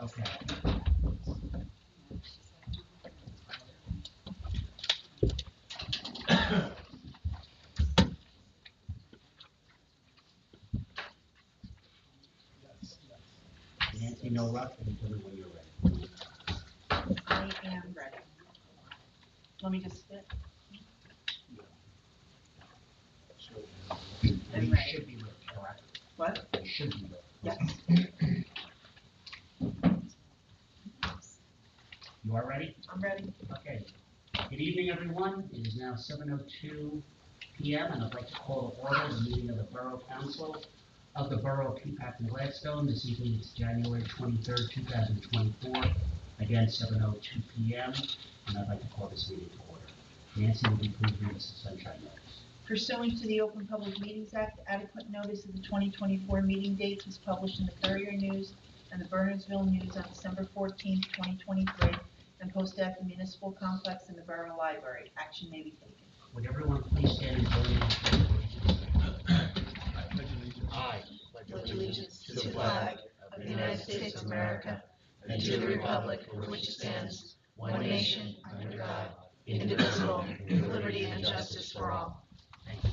Okay. Nancy, no rush, and tell me when you're ready. I am ready. Let me just sit. I'm We ready. should be ready, correct? What? We should be ready. Yes. You are ready? I'm ready. Okay. Good evening, everyone. It is now 7:02 p.m. and I'd like to call to order the meeting of the Borough Council of the Borough of Peapack and Gladstone. This evening is January 23rd, 2024. Again, 7:02 p.m. and I'd like to call this meeting to order. Nancy, will you please read us the sunshine notice? Pursuant to the Open Public Meetings Act, adequate notice of the 2024 meeting dates was published in the Courier News and the Burnersville News on December 14, 2023, and posted at the Municipal Complex in the Borough Library. Action may be taken. Would everyone please stand and join me in the pledge of allegiance? I pledge allegiance to the flag of the United States of America and to the republic for which it stands, one nation, under God, indivisible, with liberty and justice for all. Thank you.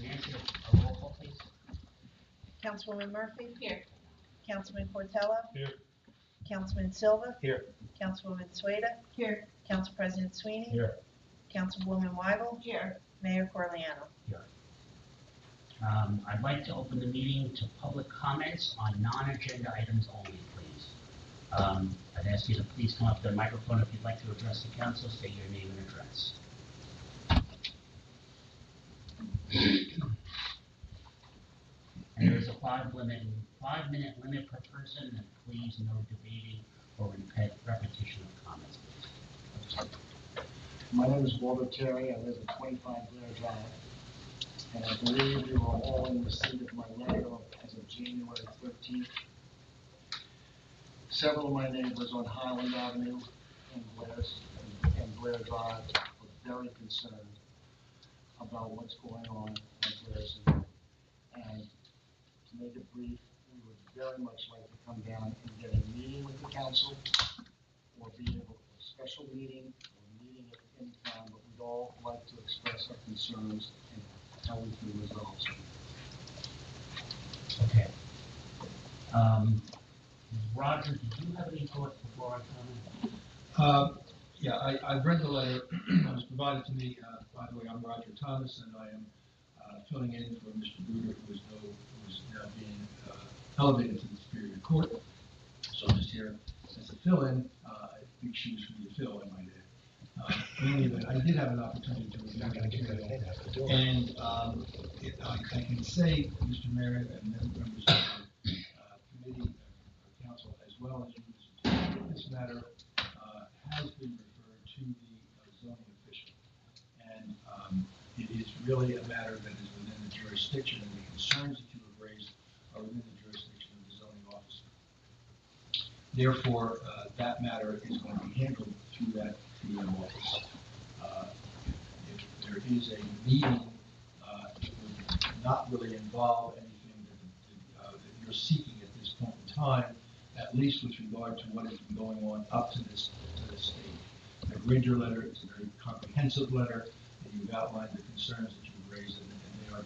Nancy, a roll call, please. Councilwoman Murphy? Here. Councilman Portella? Here. Councilman Silva? Here. Councilwoman Sueda? Here. Council President Sweeney? Here. Councilwoman Weigel? Here. Mayor Corleano? Here. I'd like to open the meeting to public comments on non-agenda items only, please. I'd ask you to please come up to the microphone if you'd like to address the council, state your name and address. And there is a 5-minute limit per person, and please no debating or repetition of comments, please. My name is Walter Terry. I live at 25 Blair Drive. And I believe you are all in receipt of my letter as of January 13th. Several of my neighbors on Highland Avenue and Blair Drive are very concerned about what's going on in Jersey. And to make it brief, we would very much like to come down and get a meeting with the council or be able to a special meeting or meeting at any time, but we'd all like to express our concerns and how we can resolve them. Okay. Roger, did you have any thoughts before I comment? Yeah, I've read the letter that was provided to me. By the way, I'm Roger Thomas, and I am filling in for Mr. Bruder, who is now being elevated to the Superior Court. So I'm just here as a fill-in. Big shoes for me to fill, I might add. In any event, I did have an opportunity to review it, and I can say, Mr. Mayor and members of the committee, or council, as well as you, Mr. Chairman, this matter has been referred to the zoning official, and it is really a matter that is within the jurisdiction, and the concerns that you have raised are within the jurisdiction of the zoning officer. Therefore, that matter is going to be handled through that PM office. If there is a meeting, it would not really involve anything that you're seeking at this point in time, at least with regard to what has been going on up to this stage. I've read your letter. It's a very comprehensive letter, and you've outlined the concerns that you've raised, and they will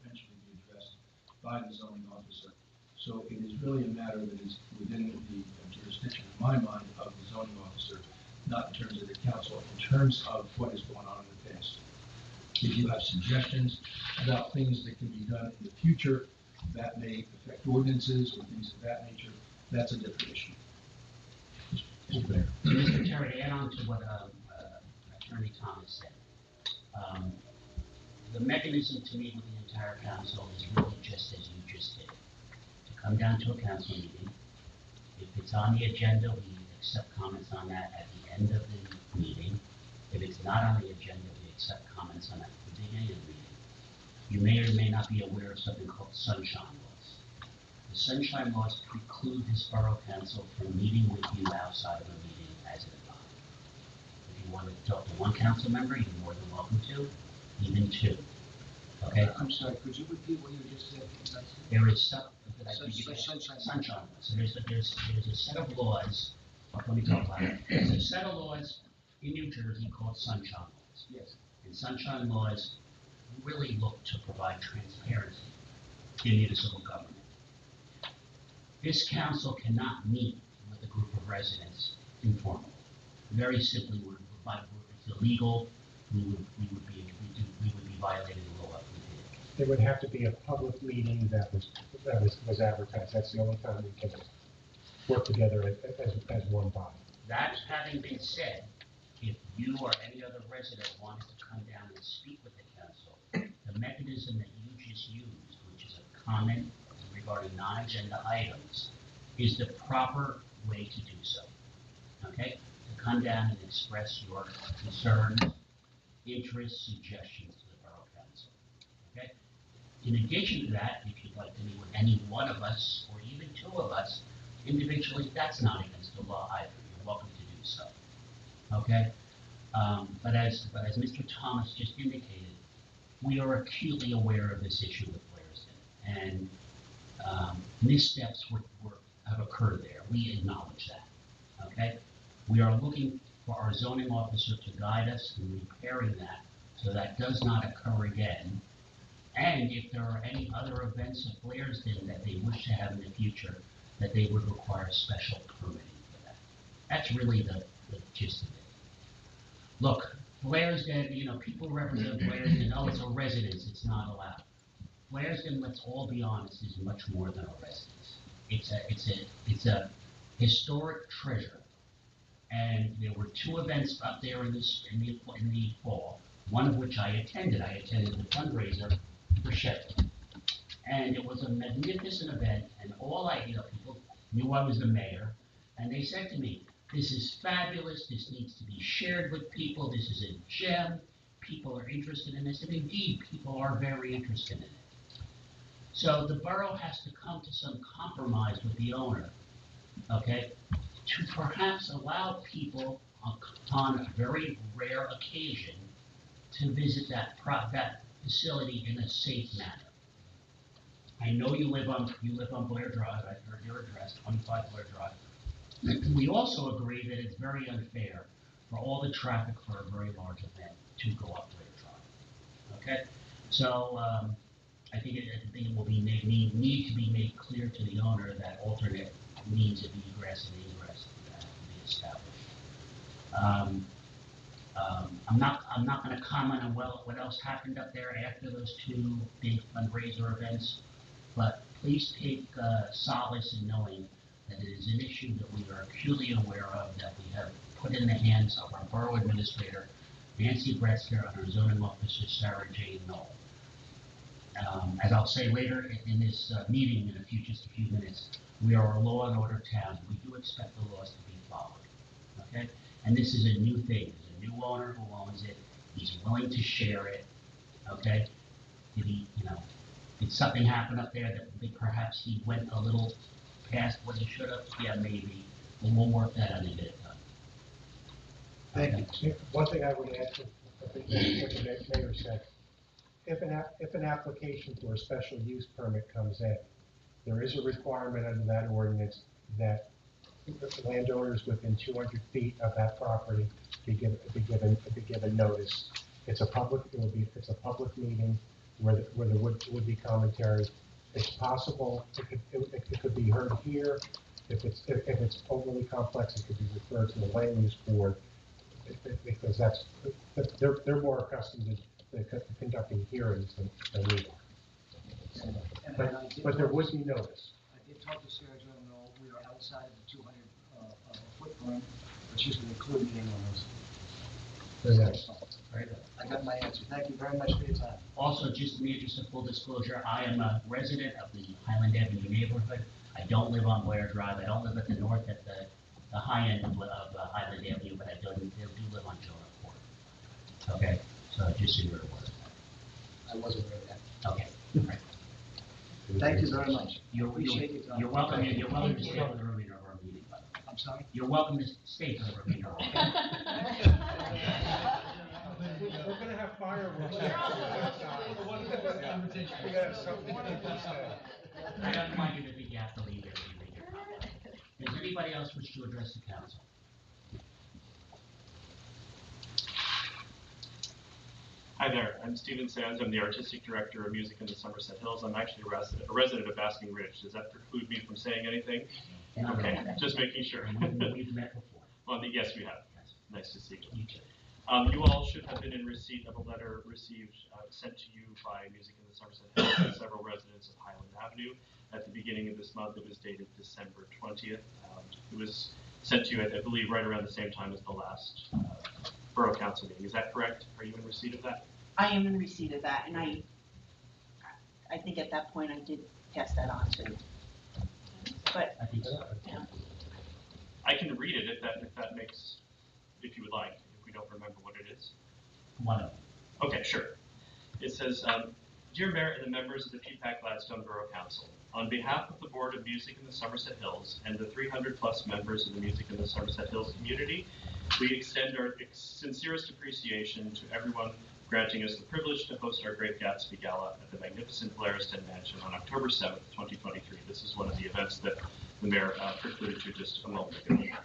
eventually be addressed by the zoning officer. So it is really a matter that is within the jurisdiction, in my mind, of the zoning officer, not in terms of the council, in terms of what is going on in the past. If you have suggestions about things that can be done in the future that may affect ordinances or things of that nature, that's a different issue. Mr. Terry, to add on to what Attorney Thomas said, the mechanism to meet with the entire council is really just as you just did. To come down to a council meeting, if it's on the agenda, we accept comments on that at the end of the meeting. If it's not on the agenda, we accept comments on that at the beginning of the meeting. You may or may not be aware of something called sunshine laws. The sunshine laws preclude this borough council from meeting with you outside of a meeting as an body. If you want to talk to one council member, you're more than welcome to, even two. Okay? I'm sorry, could you repeat what you just said? There is Sunshine. sunshine law. So there's a set of laws, let me talk about it. There's a set of laws in New Jersey called sunshine laws. Yes. And sunshine laws really look to provide transparency in municipal government. This council cannot meet with a group of residents informally. Very simply, it's illegal. We would be violating the law if we did. There would have to be a public meeting that was advertised. That's the only time we can work together as one body. That having been said, if you or any other resident wanted to come down and speak with the council, the mechanism that you just used, which is a comment regarding non-agenda items, is the proper way to do so. Okay? To come down and express your concerns, interests, suggestions to the Borough Council. Okay? In addition to that, if you'd like to meet with any one of us, or even two of us, individually, that's not against the law either. You're welcome to do so. Okay? But as Mr. Thomas just indicated, we are acutely aware of this issue with Blairsden, and missteps have occurred there. We acknowledge that. Okay? We are looking for our zoning officer to guide us in repairing that so that does not occur again. And if there are any other events of Blairsden that they wish to have in the future, that they would require special permitting for that. That's really the gist of it. Look, Blairsden, people represent Blairsden, oh, it's a residence, it's not allowed. Blairsden, let's all be honest, is much more than a residence. It's a historic treasure. And there were two events up there in the fall, one of which I attended. I attended the fundraiser for Sheffield. And it was a magnificent event, and people knew I was the mayor, and they said to me, this is fabulous, this needs to be shared with people, this is a gem, people are interested in this, and indeed, people are very interested in it. So the borough has to come to some compromise with the owner, okay, to perhaps allow people on a very rare occasion to visit that facility in a safe manner. I know you live on Blair Drive. I've heard your address, 25 Blair Drive. We also agree that it's very unfair for all the traffic for a very large event to go up Blair Drive. Okay, so I think it will need to be made clear to the owner that alternate means of egress and ingress have to be established. I'm not going to comment on what else happened up there after those two big fundraiser events, but please take solace in knowing that it is an issue that we are acutely aware of, that we have put in the hands of our borough administrator, Nancy Bretzker, and our zoning officer, Sarah Jane Knoll. As I'll say later in this meeting in just a few minutes, we are a law and order town. We do expect the laws to be followed. Okay? And this is a new thing. There's a new owner who owns it. He's willing to share it. Okay? Did something happen up there that perhaps he went a little past what he should have? Yeah, maybe. But we'll work that out and get it done. Thank you. One thing I would add to what the mayor said, if an application for a special use permit comes in, there is a requirement under that ordinance that landowners within 200 feet of that property be given notice. It's a public meeting where there would be commentary. It's possible it could be heard here. If it's overly complex, it could be referred to the land use board, because they're more accustomed to conducting hearings than we are. But there would be notice. I did talk to Sarah Jane Knoll. We are outside of the 200 footprint, but she's going to include me in on this. Very good. I got my answer. Thank you very much for your time. Also, just in the interest of full disclosure, I am a resident of the Highland Avenue neighborhood. I don't live on Blair Drive. I don't live at the north at the high end of Highland Avenue, but I do live on Jonah Court. Okay, so just so you're aware of that. I wasn't aware of that. Okay, right. Thank you very much. Appreciate your time. You're welcome. You're welcome to stay for the remainder of our meeting. I'm sorry? You're welcome to stay for the remainder of our meeting. We're gonna have fireworks. You're all We gotta have something to say. I don't mind it if you have to leave after you read your comment. Does anybody else wish to address the council? Hi there, I'm Stephen Sands. I'm the Artistic Director of Music in the Somerset Hills. I'm actually a resident of Basking Ridge. Does that preclude me from saying anything? Okay, just making sure. We've met before. Well, yes, we have. Yes. Nice to see you. You too. You all should have been in receipt of a letter received, sent to you by Music in the Somerset Hills and several residents of Highland Avenue at the beginning of this month. It was dated December 20th. It was sent to you, I believe, right around the same time as the last Borough Council meeting. Is that correct? Are you in receipt of that? I am in receipt of that, and I think at that point I did pass that on to, but, I think so. yeah. I can read it if you would like, if we don't remember what it is. One of them. Okay, sure. It says, Dear Mayor and the members of the Peapack Gladstone Borough Council, on behalf of the Board of Music in the Somerset Hills and the 300+ members of the Music in the Somerset Hills community, we extend our sincerest appreciation to everyone granting us the privilege to host our Great Gatsby Gala at the magnificent Blairsden Mansion on October 7th, 2023. This is one of the events that the Mayor precluded to just a moment ago.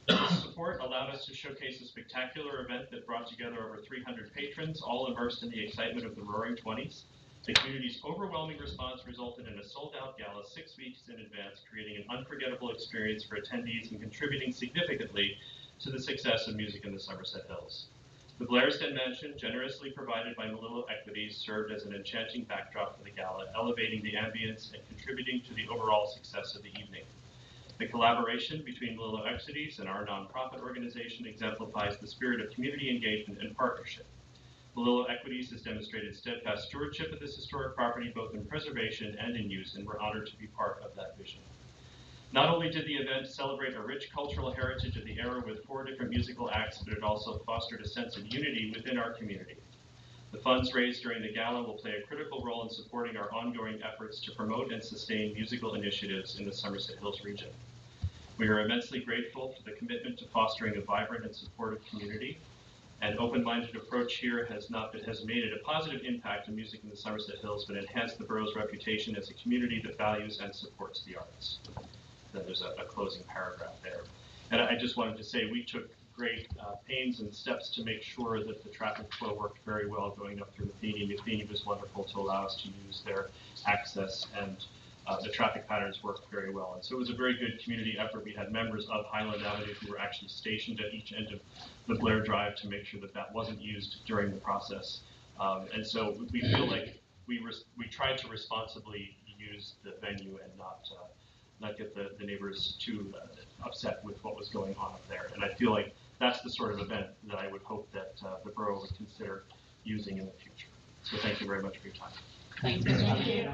This support allowed us to showcase a spectacular event that brought together over 300 patrons, all immersed in the excitement of the Roaring '20s. The community's overwhelming response resulted in a sold-out gala 6 weeks in advance, creating an unforgettable experience for attendees and contributing significantly to the success of Music in the Somerset Hills. The Blairsden Mansion, generously provided by Melillo Equities, served as an enchanting backdrop for the gala, elevating the ambience and contributing to the overall success of the evening. The collaboration between Melillo Equities and our nonprofit organization exemplifies the spirit of community engagement and partnership. Melillo Equities has demonstrated steadfast stewardship of this historic property, both in preservation and in use, and we're honored to be part of that vision. Not only did the event celebrate a rich cultural heritage of the era with 4 different musical acts, but it also fostered a sense of unity within our community. The funds raised during the gala will play a critical role in supporting our ongoing efforts to promote and sustain musical initiatives in the Somerset Hills region. We are immensely grateful for the commitment to fostering a vibrant and supportive community. An open-minded approach here has made it a positive impact on music in the Somerset Hills, but enhanced the borough's reputation as a community that values and supports the arts. Then there's a closing paragraph there. And I just wanted to say we took great pains and steps to make sure that the traffic flow worked very well going up through Matheny. Matheny was wonderful to allow us to use their access, and the traffic patterns worked very well. And so it was a very good community effort. We had members of Highland Avenue who were actually stationed at each end of the Blair Drive to make sure that that wasn't used during the process. And so we feel like we tried to responsibly use the venue and not get the neighbors too upset with what was going on up there. And I feel like that's the sort of event that I would hope that the borough would consider using in the future. So thank you very much for your time. Thank you. Thank you.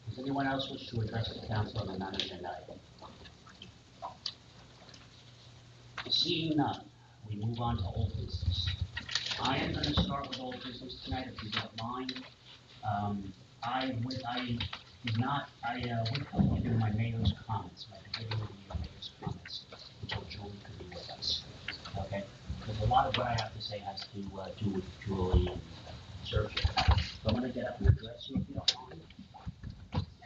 Does anyone else wish to address the council on the non-agenda item? Seeing none, we move on to old business. I am going to start with old business tonight, if you don't mind. I withheld giving my mayor's comments, my beginning of the year mayor's comments, until Julie could be with us. Okay? Because a lot of what I have to say has to do with Julie and Sergio. So I'm going to get up and address you if you don't mind.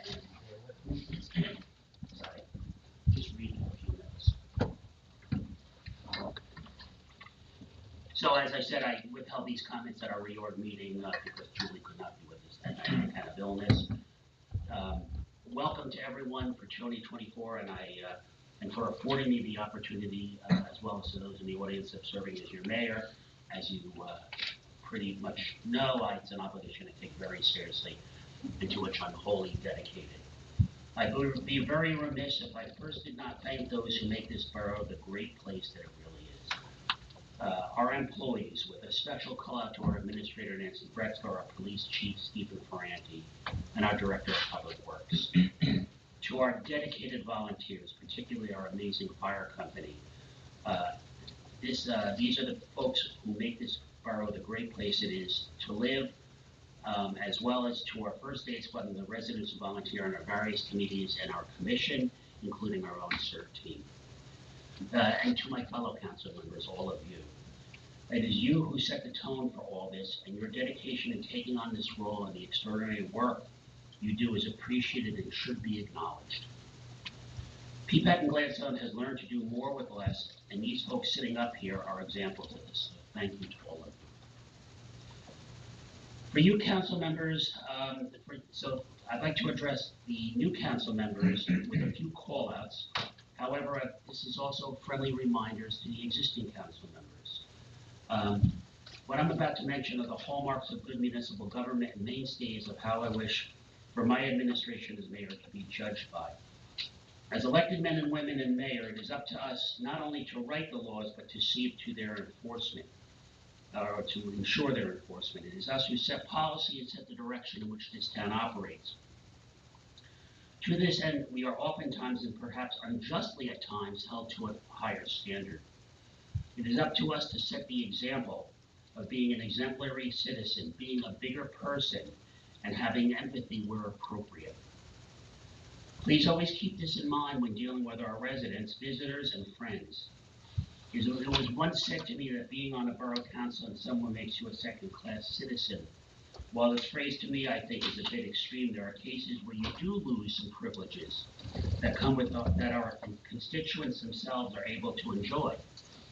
And bear with me. Sorry. Just reading a few notes. So as I said, I withheld these comments at our reorg meeting because Julie could not be with us that night on account of illness. Welcome to everyone for 2024, and for affording me the opportunity, as well as to those in the audience, of serving as your mayor. As you pretty much know, it's an obligation I take very seriously, and to which I'm wholly dedicated. I would be very remiss if I first did not thank those who make this borough the great place that it really is. Our employees, with a special call out to our administrator, Nancy Bretzker, our police chief, Stephen Ferranti, and our director of public works. To our dedicated volunteers, particularly our amazing fire company. These are the folks who make this borough the great place it is to live, as well as to our first aid squad and the residents who volunteer on our various committees and our commission, including our own CERT team. And to my fellow council members, all of you. It is you who set the tone for all this, and your dedication in taking on this role and the extraordinary work you do is appreciated and should be acknowledged. Peapack and Gladstone has learned to do more with less, and these folks sitting up here are examples of this. So thank you to all of you. For you council members, so I'd like to address the new council members with a few call-outs. However, this is also friendly reminders to the existing council members. What I'm about to mention are the hallmarks of good municipal government and mainstays of how I wish for my administration as mayor to be judged by. As elected men and women and mayor, it is up to us not only to write the laws, but to see to their enforcement, or to ensure their enforcement. It is us who set policy and set the direction in which this town operates. To this end, we are oftentimes and perhaps unjustly at times held to a higher standard. It is up to us to set the example of being an exemplary citizen, being a bigger person, and having empathy where appropriate. Please always keep this in mind when dealing with our residents, visitors, and friends. It was once said to me that being on a borough council and someone makes you a second-class citizen. While this phrase to me I think is a bit extreme, there are cases where you do lose some privileges that come with that our constituents themselves are able to enjoy.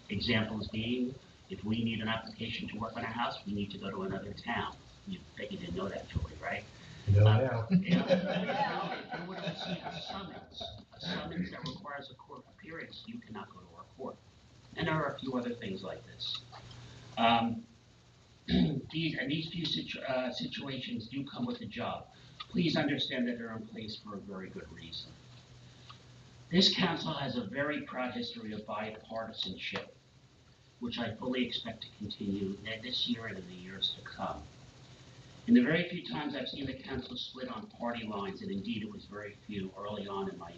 Examples being, if we need an application to work on a house, we need to go to another town. You bet you didn't know that, Julie, right? You know now. If you would have received a summons that requires a court appearance, you cannot go to our court. And there are a few other things like this. These few situations do come with a job. Please understand that they're in place for a very good reason. This council has a very proud history of bipartisanship, which I fully expect to continue this year and in the years to come. In the very few times I've seen the council split on party lines, and indeed it was very few early on in my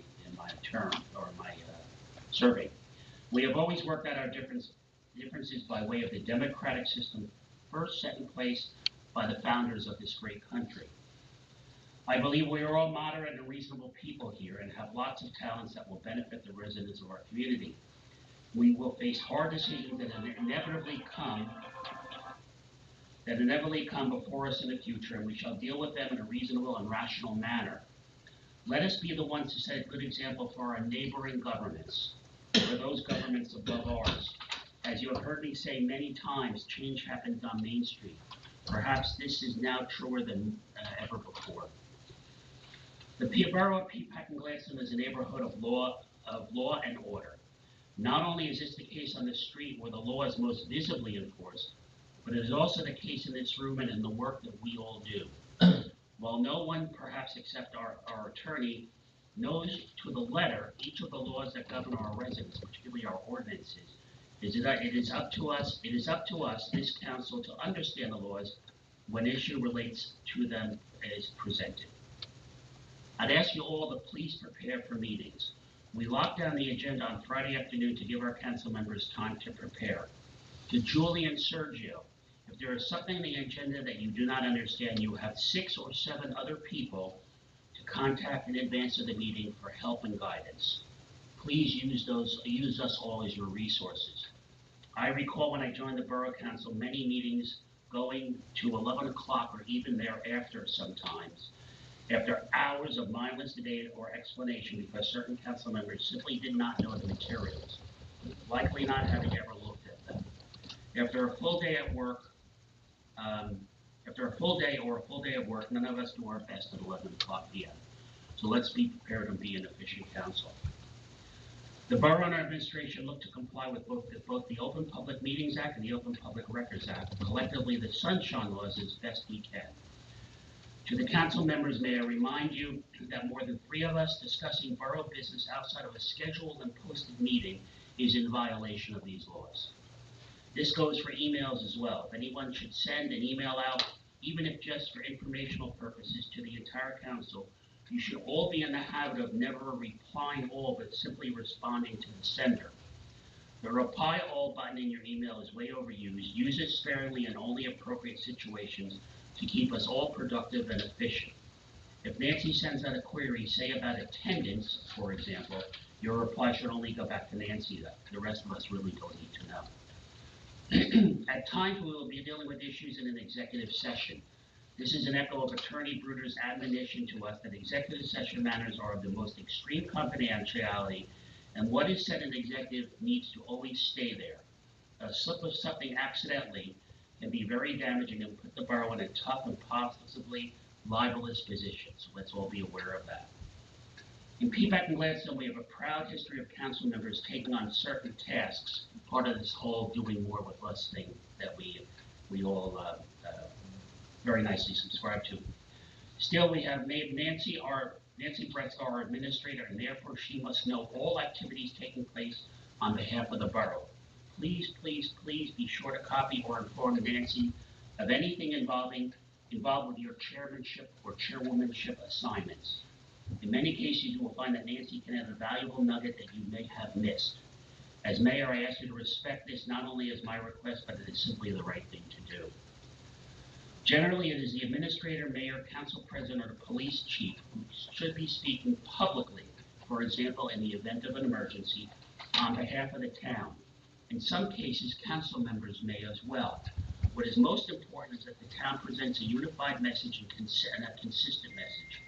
term or my serving, we have always worked out our differences by way of the democratic system first set in place by the founders of this great country. I believe we are all moderate and reasonable people here and have lots of talents that will benefit the residents of our community. We will face hard decisions that inevitably come before us in the future, and we shall deal with them in a reasonable and rational manner. Let us be the ones to set a good example for our neighboring governments, for those governments above ours. As you have heard me say many times, change happens on Main Street. Perhaps this is now truer than ever before. The borough of Peapack and Gladstone is a neighborhood of law and order. Not only is this the case on the street where the law is most visibly enforced, but it is also the case in this room and in the work that we all do. While no one, perhaps except our attorney, knows to the letter each of the laws that govern our residents, particularly our ordinances, it is up to us, this council, to understand the laws when issue relates to them as presented. I'd ask you all to please prepare for meetings. We locked down the agenda on Friday afternoon to give our council members time to prepare. To Julie and Sergio, if there is something in the agenda that you do not understand, you have 6 or 7 other people to contact in advance of the meeting for help and guidance. Please use us all as your resources. I recall when I joined the Borough Council, many meetings going to 11 o'clock or even thereafter sometimes, after hours of mindless debate or explanation because certain council members simply did not know the materials, likely not having ever looked at them. After a full day of work, none of us do our best at 11 o'clock p.m. So let's be prepared and be an efficient council. The Borough and our administration look to comply with both the Open Public Meetings Act and the Open Public Records Act, collectively the sunshine laws, as best we can. To the council members, may I remind you that more than 3 of us discussing borough business outside of a scheduled and posted meeting is in violation of these laws. This goes for emails as well. If anyone should send an email out, even if just for informational purposes, to the entire council, you should all be in the habit of never replying all, but simply responding to the sender. The reply all button in your email is way overused. Use it sparingly in only appropriate situations to keep us all productive and efficient. If Nancy sends out a query, say about attendance, for example, your reply should only go back to Nancy. The rest of us really don't need to know. At times, we will be dealing with issues in an executive session. This is an echo of Attorney Bruder's admonition to us that executive session matters are of the most extreme confidentiality, and what is said in executive needs to always stay there. A slip of something accidentally can be very damaging and put the borough in a tough and possibly libelous position, so let's all be aware of that. In Peapack and Gladstone, we have a proud history of council members taking on certain tasks, part of this whole doing more with less thing that we all very nicely subscribe to. Still, we have made Nancy Bretz our administrator, and therefore she must know all activities taking place on behalf of the borough. Please, please, please be sure to copy or inform Nancy of anything involved with your chairmanship or chairwomanship assignments. In many cases, you will find that Nancy can have a valuable nugget that you may have missed. As mayor, I ask you to respect this not only as my request, but it is simply the right thing to do. Generally, it is the administrator, mayor, council president, or the police chief who should be speaking publicly, for example, in the event of an emergency, on behalf of the town. In some cases, council members may as well. What is most important is that the town presents a unified message and a consistent message.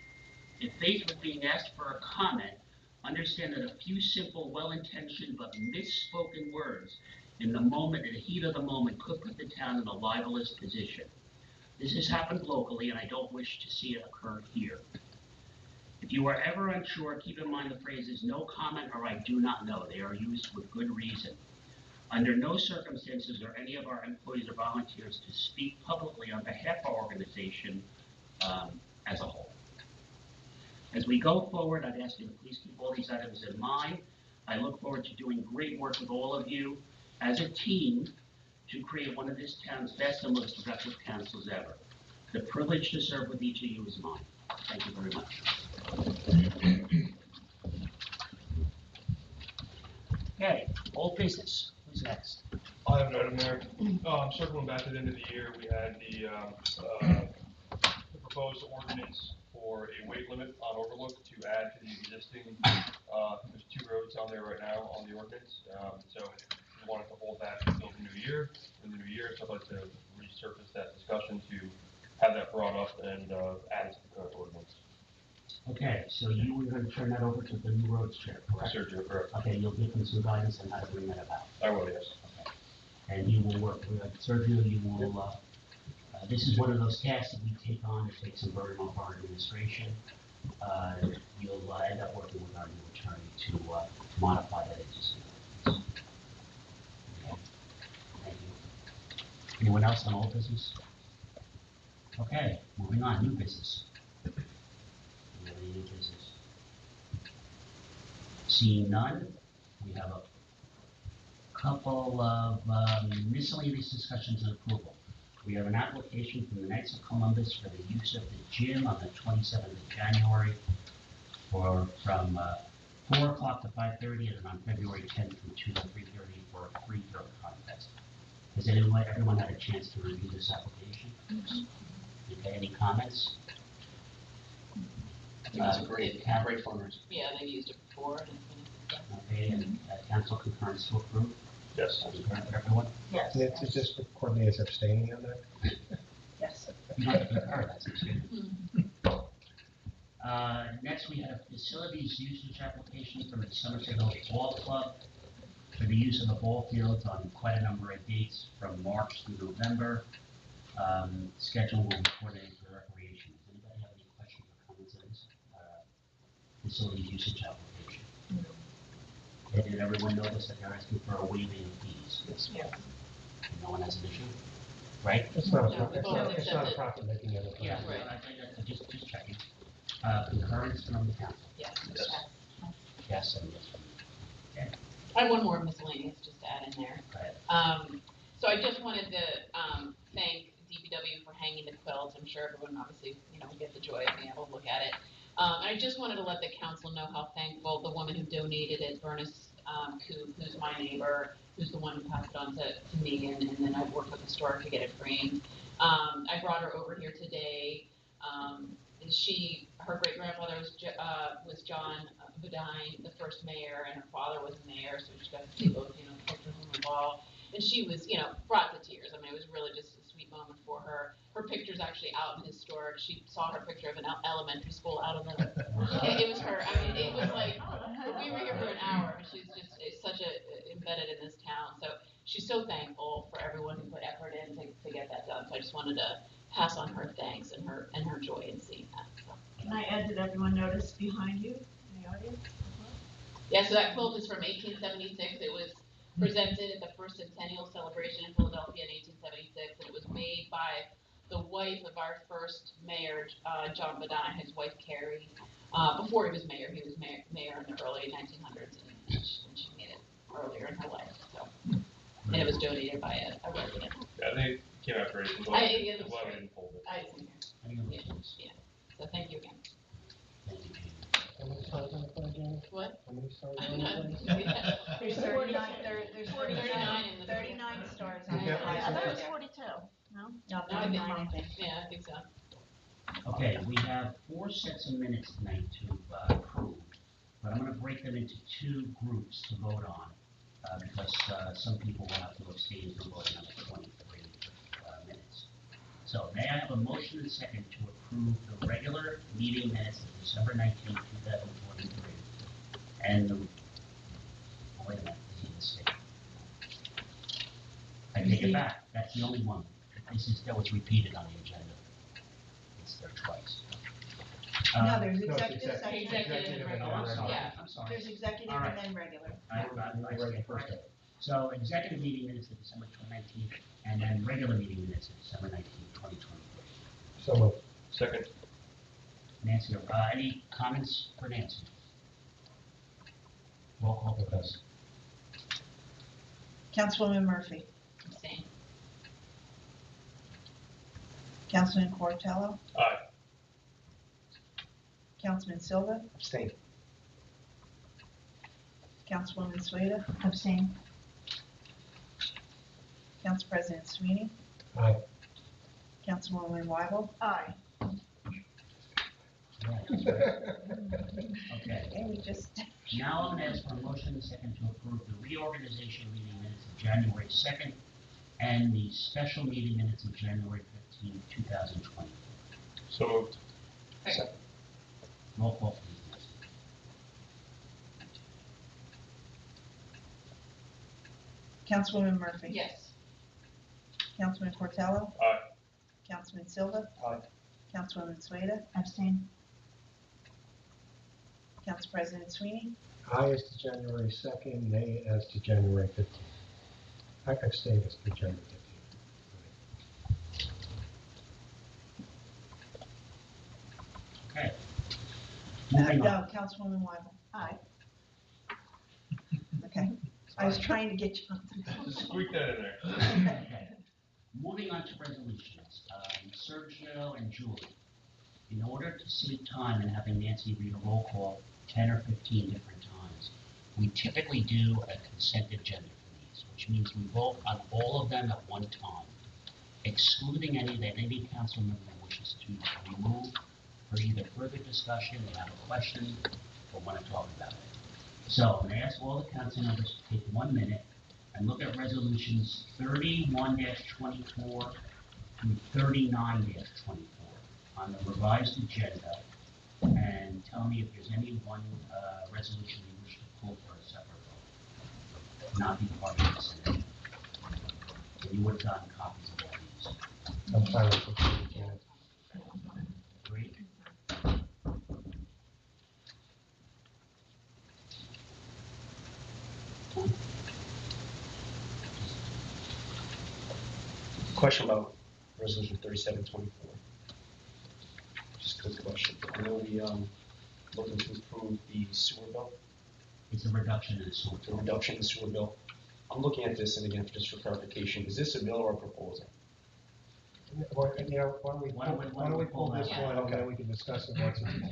If faced with being asked for a comment, understand that a few simple, well-intentioned, but misspoken words in the heat of the moment, could put the town in a libelous position. This has happened locally, and I don't wish to see it occur here. If you are ever unsure, keep in mind the phrases "no comment" or "I do not know." They are used with good reason. Under no circumstances are any of our employees or volunteers to speak publicly on behalf of our organization as a whole. As we go forward, I'd ask you to please keep all these items in mind. I look forward to doing great work with all of you as a team to create one of this town's best and most productive councils ever. The privilege to serve with each of you is mine. Thank you very much. Okay, old business. Who's next? I have an item there. Circling back to the end of the year, we had the proposed ordinance for a weight limit on Overlook to add to the existing, there's 2 roads on there right now on the ordinance. So we wanted to hold that until the new year. So I'd like to resurface that discussion to have that brought up and added to the current ordinance. Okay, so you were going to turn that over to the new roads chair, correct? Sure, Joe, correct. Okay, you'll give them some guidance on how to bring that about. I will, yes. Okay. And you will work with Sergio, you will, this is one of those tasks that we take on to take some burden off our administration. You'll end up working with our new attorney to modify that existing ordinance. Okay. Thank you. Anyone else on old business? Okay, moving on, new business. Any new business? Seeing none, we have a couple of miscellaneous discussions and approval. We have an application from the Knights of Columbus for the use of the gym on the 27th of January from 4 o'clock to 5:30 and then on February 10th from 2 to 3:30 for a free throw contest. Has everyone had a chance to review this application? Okay, any comments? I think it's a great fundraiser. Yeah, they've used it before. Okay, and council concurrence to approve? Yes. Concurrent for everyone? Yes. Nancy, just record me as abstaining on that. Yes. You don't have to concur, that's excellent. Next, we have facilities usage application from the Somerset Hills Ball Club for the use of the ball fields on quite a number of dates from March through November. Schedule will be coordinated for recreation. Does anybody have any questions or comments on this facilities usage application? No. Did everyone notice that they're asking for a waiving of fees? Yes. And no one has an issue, right? It's not No, it's not a profit-making enterprise. Yeah, Right. Just checking. Concurrence from the council? Yes. Yes. Yes, and yes from me. Okay, I have one more miscellaneous just to add in there. go ahead. So I just wanted to thank DPW for hanging the quilts. I'm sure everyone obviously, get the joy of being able to look at it. And I just wanted to let the council know how thankful the woman who donated it, Bernice Coop, who's my neighbor, who's the one who passed it on to me, and then I worked with the store to get it framed. I brought her over here today. Her great grandfather was John Bodine, the first mayor, and her father was the mayor, so she got to see both, the pictures on the wall. And she was, brought to tears. I mean, it was really just a sweet moment for her. Her picture's actually out in historic. She saw her picture of an elementary school out of the, it was her. I mean, it was like, we were here for an hour. She's just such embedded in this town. So she's so thankful for everyone who put effort in to get that done. So I just wanted to pass on her thanks and her joy in seeing that. So. Can I add, did everyone notice behind you in the audience? Yeah, so that quilt is from 1876. It was presented at the first centennial celebration in Philadelphia in 1876, and it was made by the wife of our first mayor, John Madonna, his wife Carrie. Before he was mayor in the early 1900s, and she made it earlier in her life. So, and it was donated by a resident. Yeah, they came out great. I'm glad we didn't fold it. I didn't hear. Yeah. So thank you again. Thank you, Jamie. How many stars on the flag, Jamie? What? How many stars on the flag? There's 39 stars on the Yeah. flag. I thought it was 42. No? No, No, I think 39, I think. Yeah, I think so. Okay, we have 4 sets of minutes tonight to approve, but I'm going to break them into 2 groups to vote on, because some people will have to abstain from voting on the 23 minutes. So may I have a motion and second to approve the regular meeting minutes of December 19, 2023, and wait a minute, this is a mistake. I take it back, that's the only one. That was repeated on the agenda. It's there twice. No, there's No, it's executive session. Executive and Oh, I'm sorry, Yeah. I'm sorry. There's executive All right. and then regular. I skipped right it. So executive meeting minutes of December 19th, and then regular meeting minutes of December 19th, 2023. So moved. Second. Nancy, any comments for Nancy? Roll call, please. Councilwoman Murphy. Abstain. Councilman Cortello. Aye. Councilman Silva. Abstain. Councilwoman Sueda. Abstain. Council President Sweeney. Aye. Councilwoman Weibel. Aye. Right. Okay, Okay, we just, now I'm going to ask for a motion and second to approve the reorganization meeting minutes of January 2nd and the special meeting minutes of January 15th, 2020. So moved. Second. Roll call, please. Councilwoman Murphy. Yes. Councilman Cortello. Aye. Councilman Silva. Aye. Councilwoman Sueda. Abstain. Council President Sweeney. Aye as to January 2nd, nay as to January 15th. I abstain as to January 15th. Okay. Moving No, on. Councilwoman Weibel. Aye. Okay, I was trying to get you on. Squeak that in there. Okay. Moving on to resolutions. Sergio and Julie, in order to save time and having Nancy read a roll call 10 or 15 different times, we typically do a consent agenda for these, which means we vote on all of them at one time, excluding any that any council member wishes to remove for either further discussion, they have a question, or want to talk about it. So I'm going to ask all the council members to take 1 minute and look at resolutions 31-24 through 39-24 on the revised agenda, and tell me if there's any one resolution you wish to pull for a separate vote, not be part of this agenda. And you would have gotten copies of all these. I'm fine with it, Janet. Agreed? Question about resolution 3724. Just a quick question. I know we, looking to improve the sewer bill, It's a reduction in the sewer. the reduction in the sewer bill. I'm looking at this, and again, just for clarification, is this a bill or a proposal? Well, you know, why don't we pull this that one, and then Okay. we can discuss it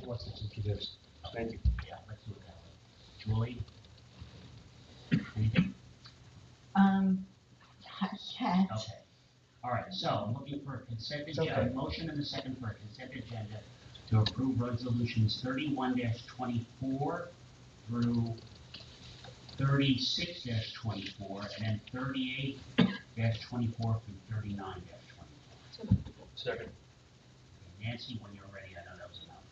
once it's introduced. Thank you. Yeah, let's do it that way. Julie? Anything? Yes. Okay. All right, so I'm looking for a consent It's agenda, okay. motion and a second for a consent agenda to approve resolutions 31-24 through 36-24, and then 38-24 through 39-24. Second. Nancy, when you're ready, I know that was enough.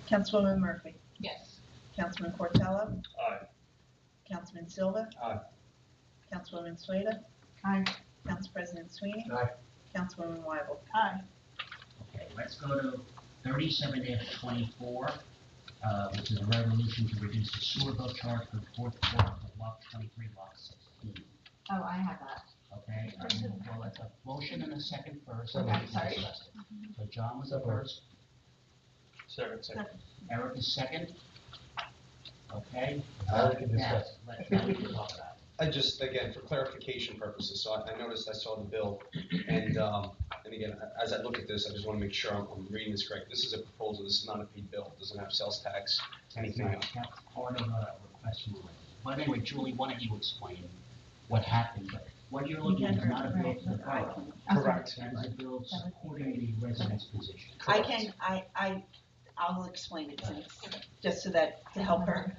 Councilwoman Murphy, Yes. Councilman Cortello, Aye. Councilman Silva. Aye. Councilwoman Sueda. Aye. Council President Sweeney. Aye. Councilwoman Weibel. Aye. Okay, let's go to 37-24, which is a resolution to reduce the sewer bill charge for the fourth quarter for block 23, lot 16. Oh, I have that. Okay, well, let's have a motion and a second first. Okay, and then we can sorry. discuss it. So John was the first, Second. Eric is second. Okay. Now we can discuss. Now we can talk about it. I just, again, for clarification purposes, so I noticed, I saw the bill, and again, as I look at this, I just want to make sure I'm reading this correct. This is a proposal, this is not a paid bill, it doesn't have sales tax, anything else. That's part of a request from the legislature. But anyway, Julie, why don't you explain what happened? But what you're looking at is not a bill to the borough. Correct. That is a bill supporting the residents' position. I'll explain it since, just so that, to help her.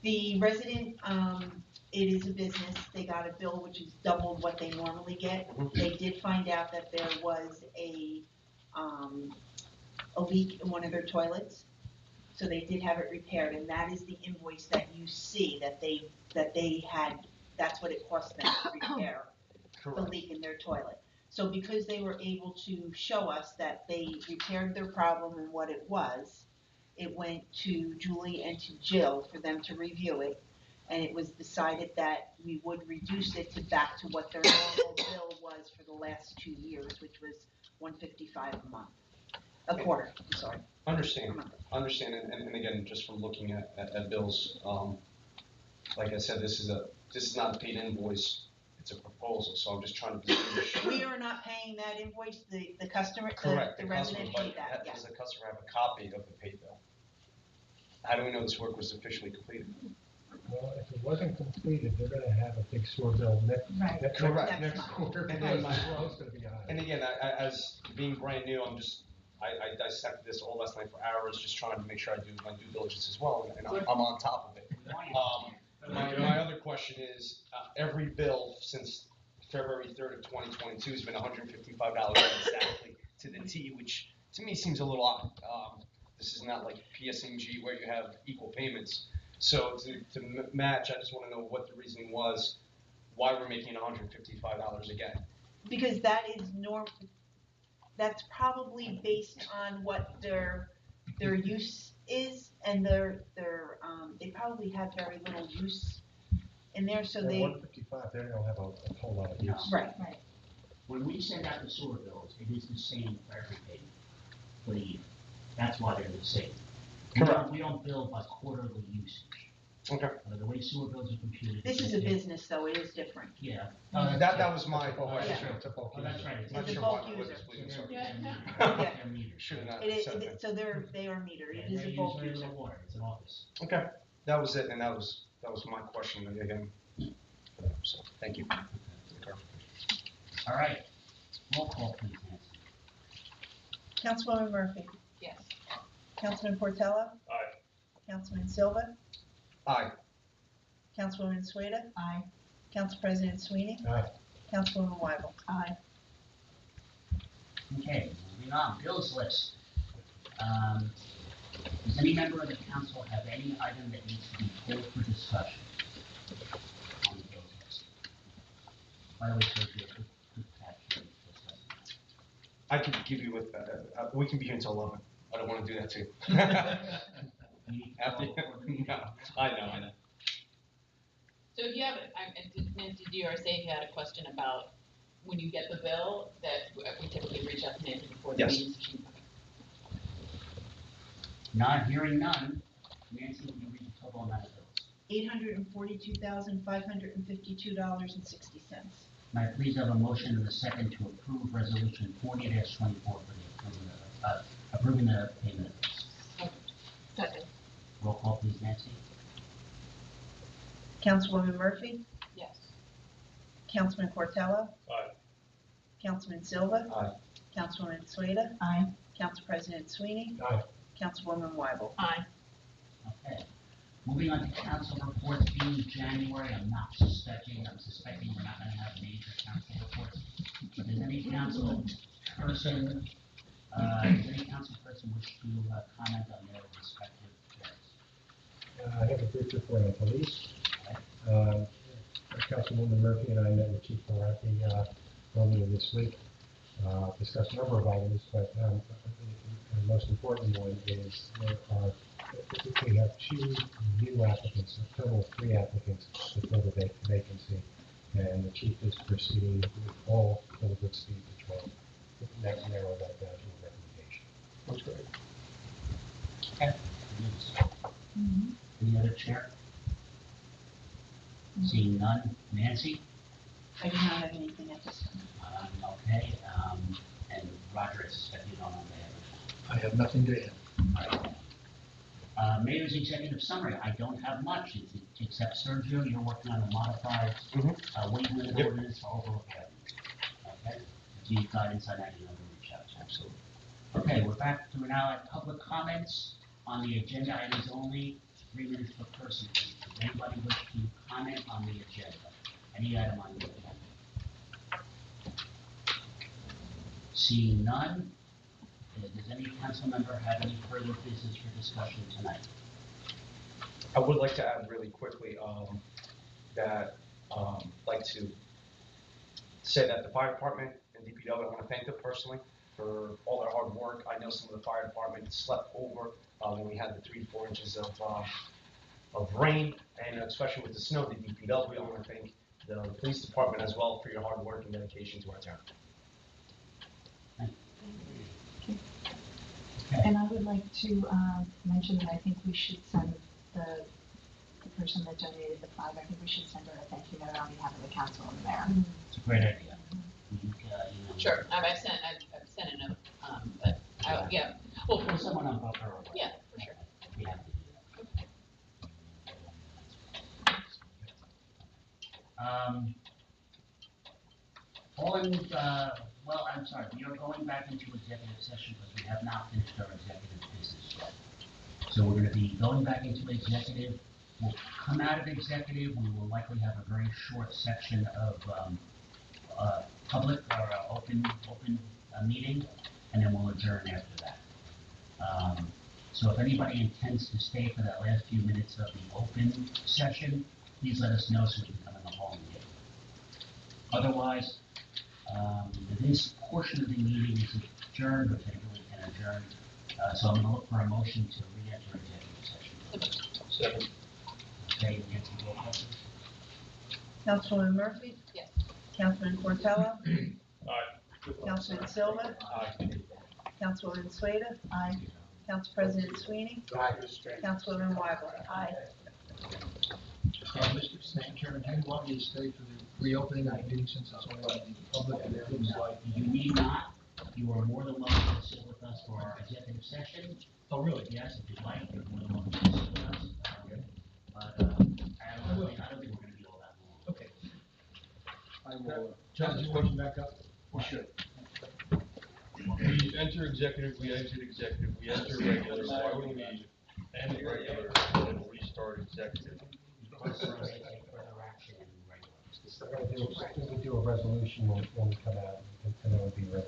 The resident, it is a business, they got a bill which is doubled what they normally get. They did find out that there was a leak in one of their toilets, so they did have it repaired, and that is the invoice that you see, that they had, that's what it cost them to repair the leak in their toilet. So because they were able to show us that they repaired their problem and what it was, it went to Julie and to Jill for them to review it, and it was decided that we would reduce it to back to what their normal bill was for the last 2 years, which was $155 a quarter, I'm sorry. Understand, and again, just from looking at bills, like I said, this is not a paid invoice, it's a proposal, so I'm just trying to distinguish. We are not paying that invoice, the customer, Correct, the the customer, resident but paid that, yes. does the customer have a copy of the paid bill? How do we know this work was officially completed? Well, if it wasn't completed, they're gonna have a big sewer bill next Correct. next quarter, And because then my flow's gonna be high. And again, as being brand new, I dissected this all last night for hours, just trying to make sure I do my due diligence as well, and I'm on top of it. My other question is, every bill since February 3rd of 2022 has been $155 exactly to the T, which to me seems a little odd. This is not like PSNG where you have equal payments. So to match, I just want to know what the reasoning was, why we're making $155 again. Because that is that's probably based on what their use is, and they probably have very little use in there, so At they. 155, they don't have a whole lot of use. Right. When we send out the sewer bills, it is the same for every payment for the year. That's why they're the same. Correct. We don't bill by quarterly usage. Okay. The way sewer bills are computed. This is a business, though, it is different. Yeah. That was my Oh, question. it's a bulk Oh, that's user. right. Not It's a sure bulk why user. it's bleeding, sorry. Yeah. Should not It have is, said that. so they are metered, it is a They bulk use very user. little water, it's an office. Okay, that was it, and that was my question again. So, thank you. All right, roll call please, Nancy. Councilwoman Murphy, Yes. Councilman Portello, Aye. Councilman Silva, Aye. Councilwoman Sueda, Aye. Council President Sweeney, Aye. Councilwoman Weibel. Aye. Okay, moving on, bills list. Does any member of the council have any item that needs to be pulled for discussion on the bills list? By the way, so good catch. I could give you we can be here until 11. I don't want to do that too. You need to call before the meeting. No, I know. So if you have, Nancy, did you already say if you had a question about when you get the bill, that we typically reach out to Nancy before the Yes. meeting? So she- Not hearing none, Nancy, will you read the total amount of bills? $842,552.60. May I please have a motion and a second to approve resolution 40-24 for the approving the payment of bills? Second. Roll call please, Nancy. Councilwoman Murphy, Yes. Councilman Portello, Aye. Councilman Silva, Aye. Councilwoman Sueda, Aye. Council President Sweeney, Aye. Councilwoman Weibel. Aye. Okay. Moving on to council reports, being January, I'm suspecting we're not gonna have major council reports. But does any council person wish to comment on their respective affairs? I have a brief report on police. Councilwoman Murphy and I met with Chief Ferranti earlier this week, discussed a number of items, but the most important one is we have 2 new applicants, a total of 3 applicants to fill the vacancy, and the chief is proceeding with all good speed patrol. That narrow that down to a recommendation. That's great. Okay. Any other chair? Seeing none, Nancy? I do not have anything at this time. Okay, and Roger, I suspect you don't have that. I have nothing to add. Mayor's executive summary, I don't have much, except Sergio, you're working on a modified, weight limit Yep. ordinance for overlook avenue. Okay, if you need guidance on that, you know who to reach out to. Absolutely. Okay, we're back to now at public comments on the agenda items only, 3 minutes per person. Does anybody wish to comment on the agenda? Any item on the agenda? Seeing none, does any council member have any further business for discussion tonight? I would like to add really quickly that like to say that the fire department and DPW, I want to thank them personally for all their hard work. I know some of the fire department slept over when we had the 3 to 4 inches of rain, and especially with the snow, the DPW. I want to thank the police department as well for your hard work and dedication to our town. Okay. And I would like to mention that I think we should send the person that donated the flag, I think we should send her a thank you note on behalf of the council and the mayor. It's a great idea. Sure, I've sent a note, but, yeah, well, For someone on Buffer or what? yeah, for sure. We have to do that. Well, I'm sorry, we are going back into executive session because we have not finished our executive business yet. So we're gonna be going back into executive. We'll come out of executive, we will likely have a very short section of, public or open meeting, and then we'll adjourn after that. So if anybody intends to stay for that last few minutes of the open session, please let us know so we can come in the hall and get it. Otherwise, this portion of the meeting is adjourned, which I really can adjourn. So I'm gonna look for a motion to re-enter executive session. Second. Okay, Nancy, roll call. Councilwoman Murphy? Yes. Councilman Portello? Aye. Councilman Silva? Aye. Councilwoman Sueda? Aye. Council President Sweeney? Councilwoman Wyble? Aye. Mr. St. Chairman, do you want me to stay for the reopening of the meeting since it's only going to be public and everything's like? You need not. You are more than welcome to sit with us for our executive session. Oh, really? Yes, if you'd like, you're more than welcome to sit with us. But I don't think we're gonna be all that long. Okay. I will, John, just push back up? We should. We enter executive, we exit executive, we enter regular, why would we end regular and then restart executive? Because we're gonna take further action in regular. We're gonna do a resolution when we come out, and then it would be ready.